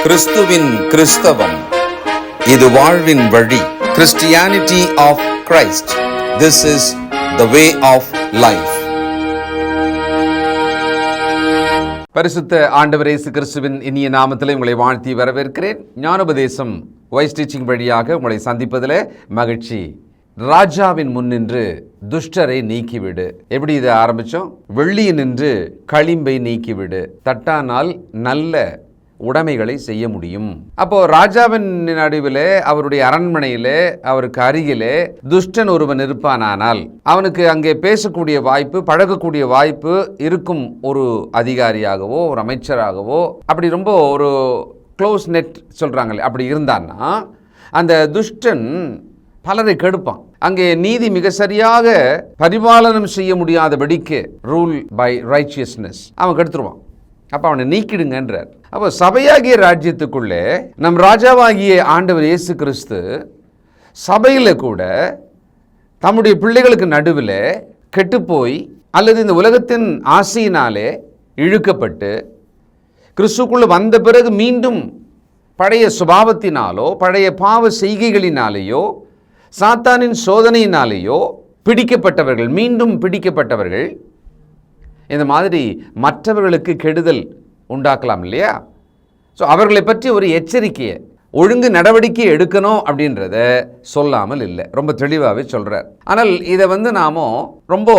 கிறிஸ்துவின் கிறிஸ்தவம், இது வாழ்வின் வழி. Christianity of Christ. This is the way of life. பரிசுத்த ஆண்டவர் இயேசு கிறிஸ்துவின் இனிய நாமத்திலே உங்களை வாழ்த்தி வரவேற்கிறேன். ஞானோபதேசம் வாய்ஸ் டீச்சிங் வழியாக உங்களை சந்திப்பதிலே மகிழ்ச்சி. ராஜாவின் முன்னின்று துஷ்டரை நீக்கிவிடு. எப்படி இதை ஆரம்பித்தோம்? வெள்ளியை நின்று களிம்பை நீக்கிவிடு. தட்டானால் நல்ல உடைமைகளை செய்ய முடியும். அப்போ ராஜாவின் நடுவிலே, அவருடைய அரண்மனையிலே, அவருக்கு அருகிலே துஷ்டன் ஒருவன் இருப்பானால் அவனுக்கு அங்கே பேசக்கூடிய வாய்ப்பு, பழகக்கூடிய வாய்ப்பு இருக்கும். ஒரு அதிகாரியாகவோ ஒரு அமைச்சராகவோ அப்படி ரொம்ப ஒரு க்ளோஸ் நெட் சொல்றாங்களே, அப்படி இருந்தான்னா அந்த துஷ்டன் பலரை கெடுப்பான். அங்கே நீதி மிக சரியாக பரிபாலனம் செய்ய முடியாதபடிக்கு ரூல் பை ரைச்சியஸ்னஸ் அவன் கெடுத்துருவான். அப்போ அவனை நீக்கிடுங்கன்றார். அப்போ சபையாகிய ராஜ்யத்துக்குள்ளே நம் ராஜாவாகிய ஆண்டவர் இயேசு கிறிஸ்து சபையில் கூட தம்முடைய பிள்ளைகளுக்கு நடுவில் கெட்டுப்போய் அல்லது இந்த உலகத்தின் ஆசையினாலே இழுக்கப்பட்டு கிறிஸ்துக்குள்ளே வந்த பிறகு மீண்டும் பழைய சுபாவத்தினாலோ பழைய பாவ செய்கைகளினாலேயோ சாத்தானின் சோதனையினாலேயோ பிடிக்கப்பட்டவர்கள், மீண்டும் பிடிக்கப்பட்டவர்கள் இந்த மாதிரி மற்றவர்களுக்கு கெடுதல் உண்டாக்கலாம் இல்லையா? ஸோ அவர்களை பற்றி ஒரு எச்சரிக்கையை, ஒழுங்கு நடவடிக்கை எடுக்கணும் அப்படின்றத சொல்லாமல் இல்லை, ரொம்ப தெளிவாகவே சொல்கிறார். ஆனால் இதை நாம் ரொம்ப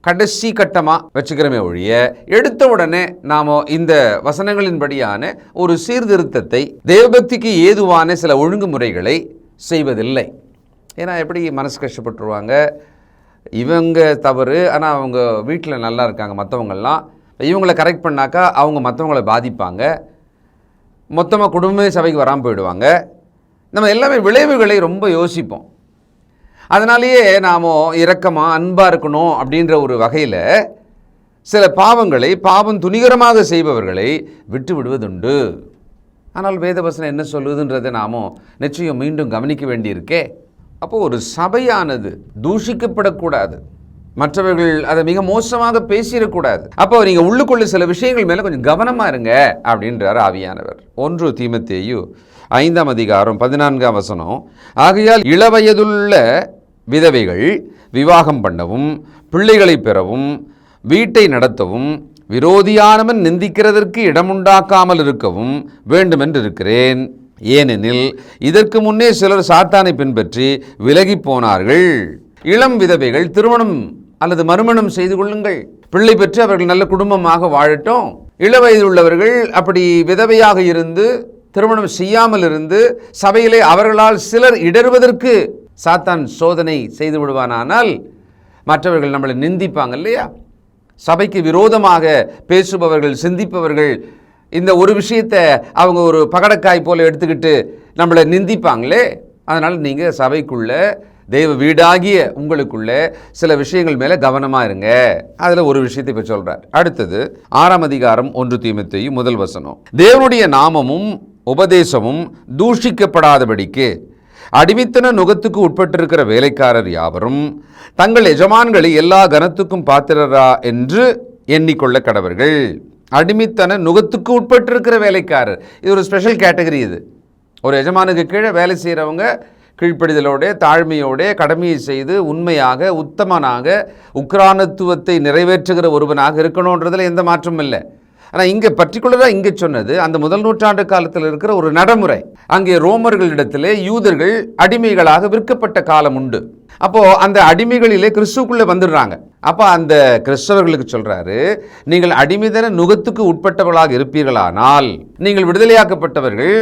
கடைசி கட்டமாக வச்சுக்கிறோமே ஒழிய, எடுத்த உடனே நாம் இந்த வசனங்களின்படியான ஒரு சீர்திருத்தத்தை, தேவபக்திக்கு ஏதுவான சில ஒழுங்குமுறைகளை செய்வதில்லை. ஏன்னா எப்படி மனசு கஷ்டப்பட்டுருவாங்க, இவங்க தவறு, ஆனால் அவங்க வீட்டில் நல்லா இருக்காங்க மற்றவங்கள்லாம், இவங்களை கரெக்ட் பண்ணாக்கா அவங்க மற்றவங்களை பாதிப்பாங்க, மொத்தமாக குடும்பமே சபைக்கு வராமல் போயிடுவாங்க. நம்ம எல்லாமே விளைவுகளை ரொம்ப யோசிப்போம். அதனாலேயே நாம் இரக்கமாக அன்பாக இருக்கணும் அப்படின்ற ஒரு வகையில் சில பாவங்களை, பாவம் துணிகரமாக செய்பவர்களை விட்டு விடுவதுண்டு. ஆனால் வேதவசனம் என்ன சொல்லுதுன்றதை நாம் நிச்சயம் மீண்டும் கவனிக்க வேண்டியிருக்கே. அப்போது ஒரு சபையானது தூஷிக்கப்படக்கூடாது, மற்றவர்கள் அதை மிக மோசமாக பேசிடக்கூடாது. அப்போ நீங்கள் உள்ளுக்குள்ள சில விஷயங்கள் மேலே கொஞ்சம் கவனமாக இருங்க அப்படின்றார் ஆவியானவர். 1 தீமோத்தேயு 5:14 ஆகையால் இளவயதுள்ள விதவைகள் விவாகம் பண்ணவும், பிள்ளைகளை பெறவும், வீட்டை நடத்தவும், விரோதியானவன் நிந்திக்கிறதற்கு இடமுண்டாக்காமல் இருக்கவும் வேண்டுமென்று இருக்கிறேன். ஏனெனில் இதற்கு முன்னே சிலர் சாத்தானை பின்பற்றி விலகி போனார்கள். இளம் விதவைகள் திருமணம் அல்லது மறுமணம் செய்து கொள்ளுங்கள், பிள்ளை பெற்று அவர்கள் நல்ல குடும்பமாக வாழட்டும். இளவயது உள்ளவர்கள் அப்படி விதவையாக இருந்து திருமணம் செய்யாமல் இருந்து சபையிலே அவர்களால் சிலர் இடறுவதற்கு சாத்தான் சோதனை செய்து விடுவானால் மற்றவர்கள் நம்மளை நிந்திப்பாங்க இல்லையா? சபைக்கு விரோதமாக பேசுபவர்கள், சிந்திப்பவர்கள் இந்த ஒரு விஷயத்தை அவங்க ஒரு பகடக்காய் போல எடுத்துக்கிட்டு நம்மளை நிந்திப்பாங்களே. அதனால் நீங்கள் சபைக்குள்ள, தெய்வ வீடாகிய உங்களுக்குள்ள சில விஷயங்கள் மேலே கவனமாக இருங்க. அதில் ஒரு விஷயத்தை இப்போ சொல்கிறார். அடுத்தது 6 தீமோத்தேயு 1 தேவனுடைய நாமமும் உபதேசமும் தூஷிக்கப்படாதபடிக்கு அடிமைத்தன நுகத்துக்கு உட்பட்டிருக்கிற வேலைக்காரர் யாவரும் தங்கள் எஜமான்களை எல்லா கனத்துக்கும் பாத்திரரா என்று எண்ணிக்கொள்ள கடவர்கள். அடிமைத்தன நுகத்துக்கு உட்பட்டிருக்கிற வேலைக்காரர், இது ஒரு ஸ்பெஷல் கேட்டகரி. இது ஒரு எஜமானுக்கு கீழே வேலை செய்கிறவங்க கீழ்ப்படிதலோட, தாழ்மையோட, கடமையை செய்து உண்மையாக, உத்தமனாக, உக்ரானத்துவத்தை நிறைவேற்றுகிற ஒருவனாக இருக்கணுன்றதில் எந்த மாற்றமும் இல்லை. ஆனால் இங்கே பர்டிகுலராக இங்கே சொன்னது அந்த முதல் நூற்றாண்டு காலத்தில் இருக்கிற ஒரு நடைமுறை. அங்கே ரோமர்களிடத்திலே யூதர்கள் அடிமைகளாக விற்கப்பட்ட காலம் உண்டு. அப்போது அந்த அடிமைகளிலே கிறிஸ்துக்குள்ளே வந்துடுறாங்க. அப்போ அந்த கிறிஸ்தவர்களுக்கு சொல்கிறாரு, நீங்கள் அடிமைதன நுகத்துக்கு உட்பட்டவர்களாக இருப்பீர்களானால் நீங்கள் விடுதலையாக்கப்பட்டவர்கள்,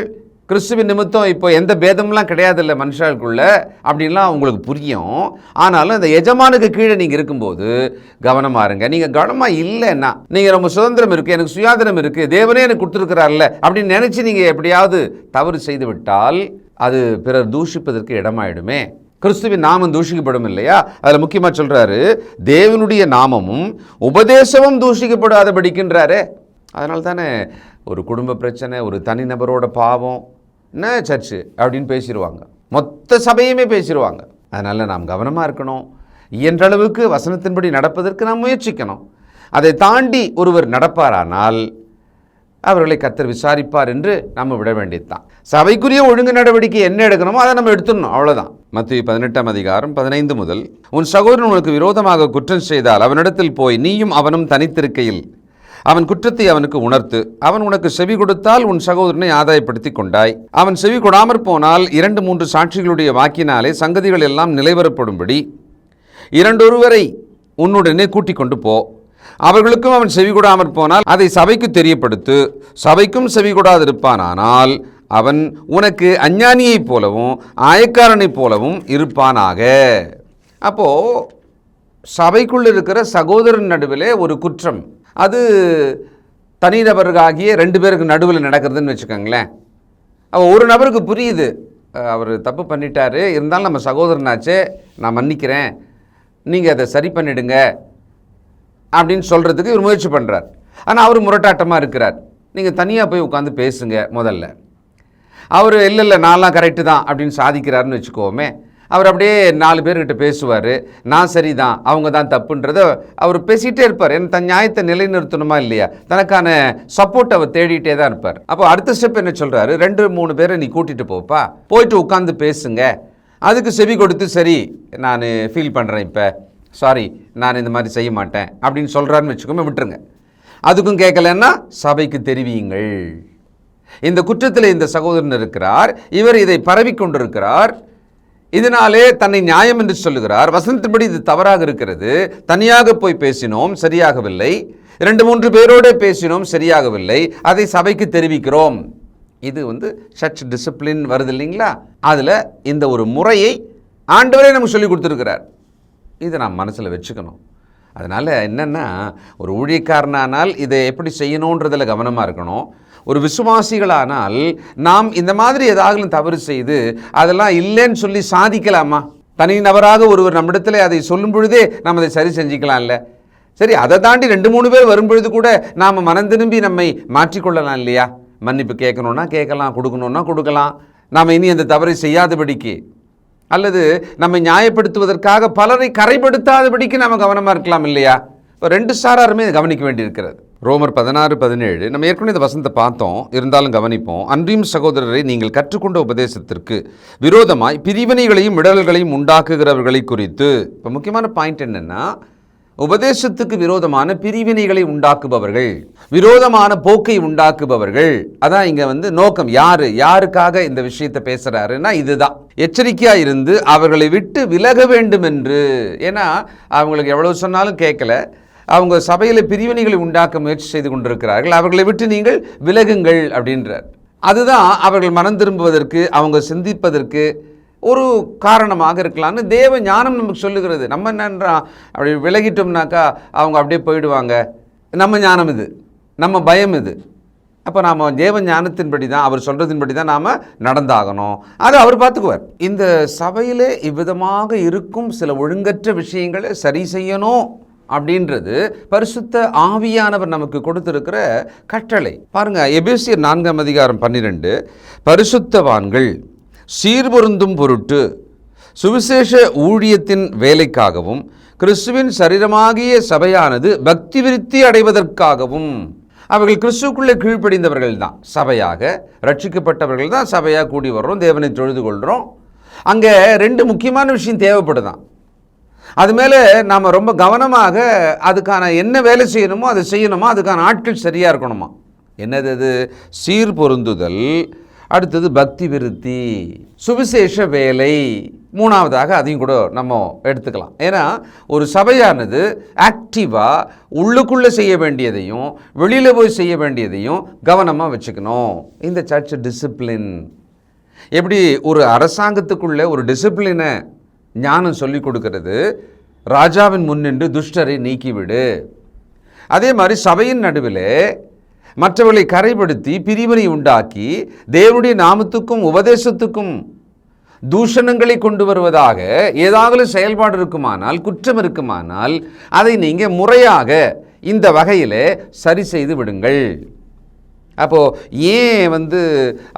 கிறிஸ்துவின் நிமித்தம் இப்போ எந்த பேதம்லாம் கிடையாது இல்லை மனுஷர்களுக்குள்ள அப்படின்லாம் உங்களுக்கு புரியும். ஆனாலும் அந்த எஜமானுக்கு கீழே நீங்கள் இருக்கும்போது கவனமாக இருங்க. நீங்கள் கவனமாக இல்லைன்னா, நீங்கள் ரொம்ப சுதந்திரம் இருக்குது, எனக்கு சுயாதீனம் இருக்குது, தேவனே எனக்கு கொடுத்துருக்கிறார்ல அப்படின்னு நினச்சி நீங்கள் எப்படியாவது தவறு செய்து விட்டால் அது பிறர் தூஷிப்பதற்கு இடமாயிடுமே. கிறிஸ்துவின் நாமம் தூஷிக்கப்படும் இல்லையா? அதில் முக்கியமாக சொல்கிறாரு, தேவனுடைய நாமமும் உபதேசமும் தூஷிக்கப்படாதபடிக்கின்றாரு. அதனால தானே ஒரு குடும்ப பிரச்சனை, ஒரு தனிநபரோட பாவம், என்ன சர்ச்சு அப்படின்னு பேசிடுவாங்க, மொத்த சபையுமே பேசிடுவாங்க. அதனால் நாம் கவனமாக இருக்கணும். இயன்றளவுக்கு வசனத்தின்படி நடப்பதற்கு நாம் முயற்சிக்கணும். அதை தாண்டி ஒருவர் நடப்பாரானால் அவர்களை கர்த்தர் விசாரிப்பார் என்று நம்ம விட வேண்டியதுதான். சபைக்குரிய ஒழுங்கு நடவடிக்கை என்ன எடுக்கணுமோ அதை நம்ம எடுத்துடணும், அவ்வளோதான். மத்தேயு 18:15 முதல், உன் சகோதரன் உனக்கு விரோதமாக குற்றம் செய்தால் அவனிடத்தில் போய் நீயும் அவனும் தனித்திருக்கையில் அவன் குற்றத்தை அவனுக்கு உணர்த்து. அவன் உனக்கு செவி கொடுத்தால் உன் சகோதரனை ஆதாயப்படுத்தி கொண்டாய். அவன் செவி கொடாமற் போனால் 2-3 சாட்சிகளுடைய வாக்கினாலே சங்கதிகள் எல்லாம் நிலைவரப்படும்படி 2 உன்னுடனே கூட்டிக் கொண்டு போ. அவர்களுக்கும் அவன் செவி கொடாமற் போனால் அதை சபைக்கு தெரியப்படுத்து. சபைக்கும் செவி கொடாதிருப்பானால் அவன் உனக்கு அஞ்ஞானியைப் போலவும் ஆயக்காரனைப் போலவும் இருப்பானாக. அப்போது சபைக்குள் இருக்கிற சகோதரன் நடுவிலே ஒரு குற்றம், அது தனிநபருக்காகிய 2 பேருக்கு நடுவில் நடக்கிறதுன்னு வச்சுக்கோங்களேன். ஒரு நபருக்கு புரியுது, அவர் தப்பு பண்ணிட்டாரு, இருந்தாலும் நம்ம சகோதரனாச்சே, நான் மன்னிக்கிறேன், நீங்கள் அதை சரி பண்ணிடுங்க அப்படின்னு சொல்கிறதுக்கு இவர் முயற்சி பண்ணுறார். ஆனால் அவர் முரட்டாட்டமாக இருக்கிறார். நீங்கள் தனியாக போய் உட்காந்து பேசுங்க முதல்ல. அவர் இல்லை நான்லாம் கரெக்டு தான் அப்படின்னு சாதிக்கிறாருன்னு வச்சுக்கோமே. அவர் அப்படியே 4 பேர்கிட்ட பேசுவார், நான் சரி தான் அவங்க தான் தப்புன்றதை அவர் பேசிகிட்டே இருப்பார். ஏன்னா தன் நியாயத்தை நிலைநிறுத்தணுமா இல்லையா, தனக்கான சப்போர்ட் அவர் தேடிட்டே தான் இருப்பார். அப்போ அடுத்த ஸ்டெப் என்ன சொல்கிறாரு, 2-3 பேரை நீ கூட்டிகிட்டு போப்பா, போயிட்டு உட்காந்து பேசுங்க. அதுக்கு செவி கொடுத்து சரி நான் ஃபீல் பண்ணுறேன், இப்போ சாரி நான் இந்த மாதிரி செய்ய மாட்டேன் அப்படின்னு சொல்கிறாருன்னு வச்சுக்கோமே, விட்டுருங்க. அதுக்கும் கேட்கலன்னா சபைக்கு தெரிவியுங்கள். இந்த குற்றத்தில் இந்த சகோதரன் இருக்கிறார், இவர் இதை பரவி கொண்டிருக்கிறார், இதனாலே தன்னை நியாயம் என்று சொல்லுகிறார், வசனத்தின்படி இது தவறாக இருக்கிறது, தனியாக போய் பேசினோம் சரியாகவில்லை, 2-3 பேரோடு பேசினோம் சரியாகவில்லை, அதை சபைக்கு தெரிவிக்கிறோம். இது சர்ச் டிசிப்ளின் வருது இல்லைங்களா, அதில் இந்த ஒரு முறையை ஆண்டவரே நமக்கு சொல்லி கொடுத்துருக்கிறார். இதை நாம் மனசில் வச்சுக்கணும். அதனால் என்னென்னா, ஒரு ஊழியக்காரனானால் இதை எப்படி செய்யணுன்றதில் கவனமாக இருக்கணும். ஒரு விசுவாசிகளானால் நாம் இந்த மாதிரி ஏதாவது தவறு செய்து அதெல்லாம் இல்லைன்னு சொல்லி சாதிக்கலாமா? தனிநபராக ஒருவர் நம்மிடத்தில் அதை சொல்லும் பொழுதே நாம் அதை சரி செஞ்சுக்கலாம்ல. சரி, அதை தாண்டி 2-3 பேர் வரும்பொழுது கூட நாம் மனம் திரும்பி நம்மை மாற்றிக்கொள்ளலாம் இல்லையா? மன்னிப்பு கேட்கணுன்னா கேட்கலாம், கொடுக்கணுன்னா கொடுக்கலாம். நாம் இனி அந்த தவறை செய்யாதபடிக்கு, அல்லது நம்மை நியாயப்படுத்துவதற்காக பலரை கரைப்படுத்தாதபடிக்கு நாம் கவனமாக இருக்கலாம் இல்லையா? இப்போ 2 சாராருமே கவனிக்க வேண்டியிருக்கிறது. ரோமர் 16-17 நம்ம ஏற்கனவே இந்த வசனத்தை பார்த்தோம், இருந்தாலும் கவனிப்போம். அன்றியும் சகோதரரை, நீங்கள் கற்றுக்கொண்ட உபதேசத்திற்கு விரோதமாய் பிரிவினைகளையும் இடர்களையும் உண்டாக்குகிறவர்களை குறித்து. இப்போ முக்கியமான பாயிண்ட் என்னென்னா, உபதேசத்துக்கு விரோதமான பிரிவினைகளை உண்டாக்குபவர்கள், விரோதமான போக்கை உண்டாக்குபவர்கள், அதான் இங்கே நோக்கம். யாருக்காக இந்த விஷயத்தை பேசுகிறாருன்னா இதுதான். எச்சரிக்கையாக இருந்து அவர்களை விட்டு விலக வேண்டும் என்று. ஏன்னா அவங்களுக்கு எவ்வளவு சொன்னாலும் கேட்கல, அவங்க சபையில் பிரிவினைகளை உண்டாக்க முயற்சி செய்து கொண்டிருக்கிறார்கள், அவர்களை விட்டு நீங்கள் விலகுங்கள் அப்படின்றார். அதுதான் அவர்கள் மனம் திரும்புவதற்கு, அவங்க சிந்திப்பதற்கு ஒரு காரணமாக இருக்கலாம்னு தேவ ஞானம் நமக்கு சொல்லுகிறது. நம்ம என்னன்றா அப்படி விலகிட்டோம்னாக்கா அவங்க அப்படியே போயிடுவாங்க. நம்ம ஞானம் இது, நம்ம பயம் இது. அப்போ நாம் தேவ ஞானத்தின்படி தான், அவர் சொல்கிறதின்படி தான் நாம் நடந்தாகணும். அதை அவர் பார்த்துக்குவார். இந்த சபையிலே இவ்விதமாக இருக்கும் சில ஒழுங்கற்ற விஷயங்களை சரி செய்யணும் அப்படின்றது பரிசுத்த ஆவியானவர் நமக்கு கொடுத்திருக்கிற கட்டளை. பாருங்க, எபேசியர் 4:12, பரிசுத்தவான்கள் சீர்பொருந்தும் பொருட்டு சுவிசேஷ ஊழியத்தின் வேலைக்காகவும் கிறிஸ்துவின் சரீரமாகிய சபையானது பக்தி விருத்தி அடைவதற்காகவும். அவர்கள் கிறிஸ்துக்குள்ளே கீழ்ப்படிந்தவர்கள் தான் சபையாக, ரட்சிக்கப்பட்டவர்கள் தான் சபையாக கூடி வர்றோம், தேவனை தொழுது கொள்கிறோம். அங்கே 2 முக்கியமான விஷயம் தேவைப்படுதான். அது மேலே நாம் ரொம்ப கவனமாக அதுக்கான என்ன வேலை செய்யணுமோ அதை செய்யணுமா, அதுக்கான ஆட்கள் சரியாக இருக்கணுமா. என்னது அது? சீர் பொருந்துதல், அடுத்தது பக்தி விருத்தி, சுவிசேஷ வேலை, 3வதாக அதையும் கூட நம்ம எடுத்துக்கலாம். ஏன்னா ஒரு சபையானது ஆக்டிவாக உள்ளுக்குள்ளே செய்ய வேண்டியதையும் வெளியில் போய் செய்ய வேண்டியதையும் கவனமாக வச்சுக்கணும். இந்த சர்ச் டிசிப்ளின் எப்படி ஒரு அரசாங்கத்துக்குள்ளே ஒரு டிசிப்ளினை ஞானம் சொல்லி கொடுக்கிறது, ராஜாவின் முன்னின்று துஷ்டரை நீக்கிவிடு. அதே மாதிரி சபையின் நடுவில் மற்றவர்களை கரைப்படுத்தி பிரிவினை உண்டாக்கி தேவனுடைய நாமத்துக்கும் உபதேசத்துக்கும் தூஷணங்களை கொண்டு வருவதாக ஏதாவது செயல்பாடு இருக்குமானால், குற்றம் இருக்குமானால், அதை நீங்கள் முறையாக இந்த வகையில் சரி செய்து விடுங்கள். அப்போது ஏன்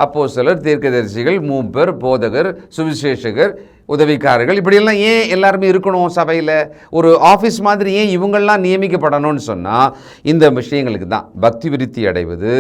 அப்போஸ்தலர், தீர்க்கதரிசிகள், மூப்பர், போதகர், சுவிசேஷகர், உதவிக்காரர்கள் இப்படியெல்லாம் ஏன் எல்லாருமே இருக்கணும் சபையில்? ஒரு ஆஃபீஸ் மாதிரி ஏன் இவங்கள்லாம் நியமிக்கப்படணும்னு சொன்னால் இந்த விஷயங்களுக்கு தான். பக்தி விருத்தி அடைவது,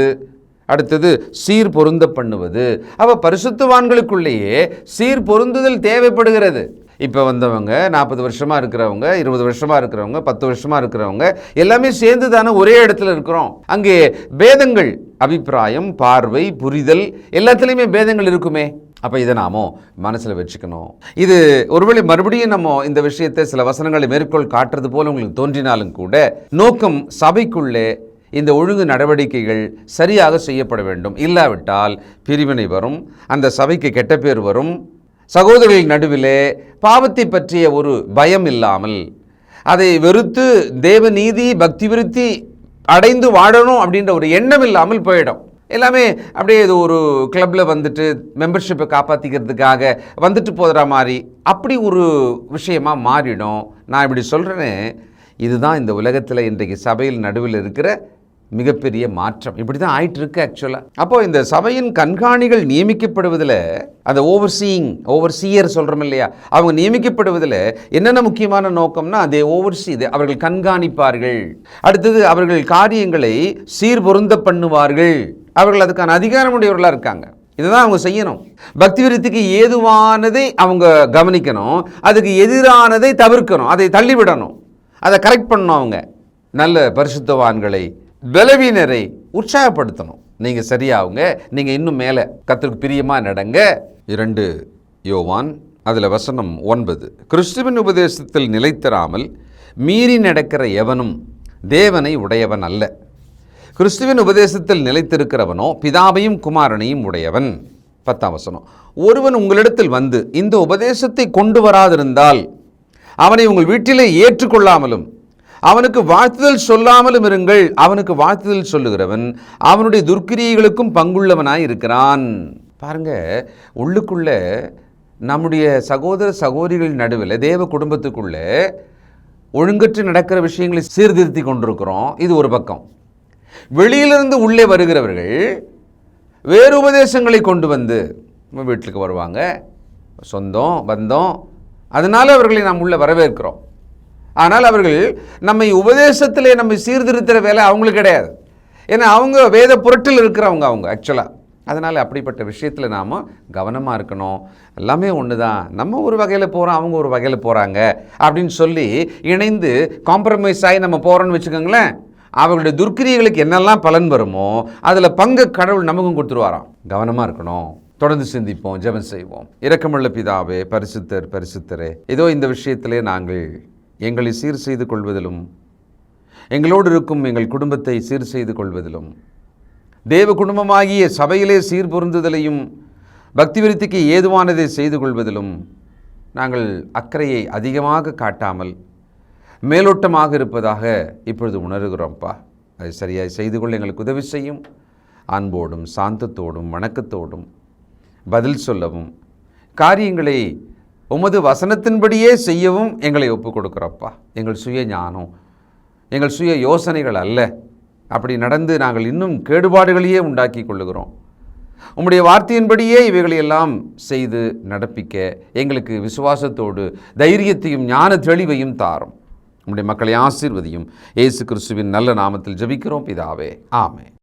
அடுத்தது சீர் பொருந்த பண்ணுவது. அப்போ பரிசுத்தவான்களுக்குள்ளேயே சீர் பொருந்துதல் தேவைப்படுகிறது. இப்போ வந்தவங்க 40 வருஷமாக இருக்கிறவங்க, 20 வருஷமாக இருக்கிறவங்க, 10 வருஷமாக இருக்கிறவங்க எல்லாமே சேர்ந்து தானே ஒரே இடத்துல இருக்கிறோம். அங்கே பேதங்கள், அபிப்பிராயம், பார்வை, புரிதல் எல்லாத்துலேயுமே பேதங்கள் இருக்குமே. அப்போ இதை நாமோ மனசில் வச்சுக்கணும். இது ஒருவேளை மறுபடியும் நம்ம இந்த விஷயத்தை சில வசனங்களை மேற்கோள் காட்டுறது போல உங்களுக்கு தோன்றினாலும் கூட நோக்கம் சபைக்குள்ளே இந்த ஒழுங்கு நடவடிக்கைகள் சரியாக செய்யப்பட வேண்டும். இல்லாவிட்டால் பிரிவினை வரும், அந்த சபைக்கு கெட்ட பேர் வரும். சகோதரர்கள் நடுவிலே பாவத்தை பற்றிய ஒரு பயம் இல்லாமல், அதை வெறுத்து தேவ நீதி பக்தி விருத்தி அடைந்து வாழணும் அப்படின்ற ஒரு எண்ணம் இல்லாமல் போயிடும். எல்லாமே அப்படியே இது ஒரு கிளப்பில் மெம்பர்ஷிப்பை காப்பாற்றிக்கிறதுக்காக போகிற மாதிரி அப்படி ஒரு விஷயமா மாறிடும். நான் இப்படி சொல்கிறேனே, இதுதான் இந்த உலகத்தில் இன்றைக்கு சபையில் நடுவில் இருக்கிற மிகப்பெரிய மாற்றம். இப்படி தான் ஆயிட்டு இருக்கு ஆக்சுவலாக. அப்போது இந்த சபையின் கண்காணிகள் நியமிக்கப்படுவதில், அந்த ஓவர்சீயர் சொல்கிறோம் இல்லையா, அவங்க நியமிக்கப்படுவதில் என்னென்ன முக்கியமான நோக்கம்னா, அதே அவர்கள் கண்காணிப்பார்கள். அடுத்தது அவர்கள் காரியங்களை சீர் பொருந்த பண்ணுவார்கள். அவர்கள் அதுக்கான அதிகாரமுடையவர்களாக இருக்காங்க. இதுதான் அவங்க செய்யணும். பக்தி விருத்திக்கு ஏதுவானதை அவங்க கவனிக்கணும், அதுக்கு எதிரானதை தவிர்க்கணும், அதை தள்ளிவிடணும், அதை கரெக்ட் பண்ணணும். அவங்க நல்ல பரிசுத்தவான்களை, பலவீனரை உற்சாகப்படுத்தணும். நீங்கள் சரியாகுங்க, நீங்கள் இன்னும் மேலே கர்த்தருக்கு பிரியமாக நடங்க. 2 யோவான் அதில் வசனம் 9, கிறிஸ்துவின் உபதேசத்தில் நிலைத்தராமல் மீறி நடக்கிற எவனும் தேவனை உடையவன் அல்ல. கிறிஸ்துவின் உபதேசத்தில் நிலைத்திருக்கிறவனோ பிதாவையும் குமாரனையும் உடையவன். 10ஆம் வசனம், ஒருவன் உங்களிடத்தில் வந்து இந்த உபதேசத்தை கொண்டு வராதிருந்தால் அவனை உங்கள் வீட்டிலே ஏற்றுக்கொள்ளாமலும் அவனுக்கு வாழ்த்துதல் சொல்லாமலும் இருங்கள். அவனுக்கு வாழ்த்துதல் சொல்லுகிறவன் அவனுடைய துர்க்கிரியைகளுக்கும் பங்குள்ளவனாய் இருக்கிறான். பாருங்க, உள்ளுக்குள்ள நம்முடைய சகோதர சகோதரிகள் நடுவில் தேவ குடும்பத்துக்குள்ளே ஒழுங்கற்று நடக்கிற விஷயங்களை சீர்திருத்தி கொண்டிருக்கிறோம். இது ஒரு பக்கம். வெளியிலிருந்து உள்ளே வருகிறவர்கள் வேறு உபதேசங்களை கொண்டு வந்து நம்ம வீட்டுக்கு வருவாங்க, சொந்தம் பந்தம், அதனால் அவர்களை நாம் உள்ளே வரவேற்கிறோம். ஆனால் அவர்கள் நம்மை உபதேசத்திலே நம்மை சீர்திருத்துகிற வேலை அவங்களுக்கு கிடையாது. ஏன்னா அவங்க வேத புரட்டில் இருக்கிறவங்க அவங்க ஆக்சுவலாக. அதனால் அப்படிப்பட்ட விஷயத்தில் நாம் கவனமாக இருக்கணும். எல்லாமே ஒன்று தான், நம்ம ஒரு வகையில் போகிறோம், அவங்க ஒரு வகையில் போகிறாங்க அப்படின்னு சொல்லி இணைந்து காம்ப்ரமைஸ் ஆகி நம்ம போகிறோன்னு வச்சுக்கோங்களேன். அவர்களுடைய துர்க்கிரியைகளுக்கு என்னெல்லாம் பலன் வருமோ அதில் பங்கு கடவுள் நமக்கும் கொடுத்துருவாராம். கவனமாக இருக்கணும். தொடர்ந்து சிந்திப்போம், ஜெபம் செய்வோம். இரக்கமுள்ள பிதாவே, பரிசுத்தரே, இதோ இந்த விஷயத்திலே நாங்கள் எங்களை சீர் செய்து கொள்வதிலும், எங்களோடு இருக்கும் எங்கள் குடும்பத்தை சீர் செய்து கொள்வதிலும், தேவ குடும்பமாகிய சபையிலே சீர் பொருந்துதலையும் பக்தி விருத்திக்கு ஏதுவானதை செய்து கொள்வதிலும் நாங்கள் அக்கறையை அதிகமாக காட்டாமல் மேலோட்டமாக இருப்பதாக இப்பொழுது உணர்கிறோம்ப்பா. அதை சரியாக செய்து கொள்ள எங்களுக்கு உதவி செய்யும். அன்போடும் சாந்தத்தோடும் வணக்கத்தோடும் பதில் சொல்லவும், காரியங்களை உமது வசனத்தின்படியே செய்யவும் எங்களை ஒப்புக் கொடுக்குறோப்பா. எங்கள் சுய ஞானம், எங்கள் சுய யோசனைகள் அல்ல. அப்படி நடந்து நாங்கள் இன்னும் கேடுபாடுகளையே உண்டாக்கி கொள்ளுகிறோம். உம்முடைய வார்த்தையின்படியே இவைகளையெல்லாம் செய்து நடப்பிக்க எங்களுக்கு விசுவாசத்தோடு தைரியத்தையும் ஞான தெளிவையும் தாரும். உம்முடைய மக்களை ஆசீர்வதியும். இயேசு கிறிஸ்துவின் நல்ல நாமத்தில் ஜெபிக்கிறோம் பிதாவே, ஆமென்.